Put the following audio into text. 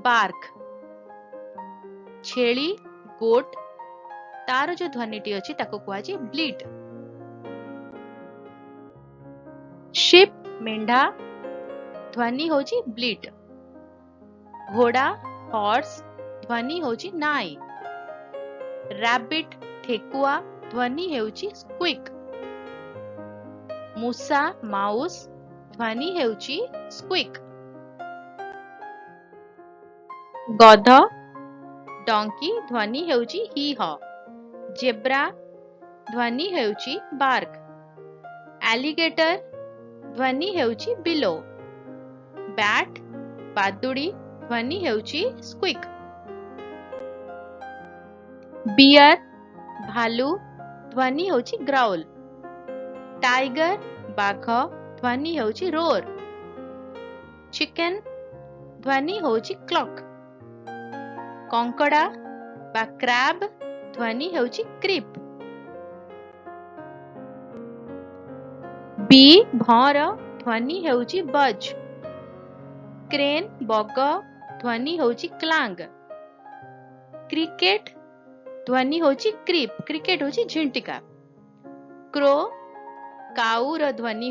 Bark. छेली गोट तार जो ध्वनिटी अछि ताको कुआजे ब्लीट। शिप मेंढा ध्वनि होची ब्लीट। घोड़ा हॉर्स ध्वनि होची नाई। रैबिट ठेकुआ ध्वनि हेउची स्क्विक। मूसा माउस ध्वनि हेउची स्क्विक। गध डंकी ध्वनि हेउची ही ह। जेब्रा ध्वनि हेउची बार्क। एलिगेटर ध्वनि हेउची बिलो। बैट बादुड़ी ध्वनि हेउची स्क्विक। बियर भालू ध्वनि हेउची ग्राउल। टाइगर बाघ ध्वनि हेउची रोर। चिकन ध्वनि होची क्लॉक। कंकड़ा बा क्रैब ध्वनि हेउची क्रिप। बी भौर ध्वनि हेउची बज। क्रेन बग ध्वनि होची क्लांग। क्रिकेट ध्वनि होची क्रिप। क्रिकेट होची झिंटिका। क्रो काऊ ध्वनि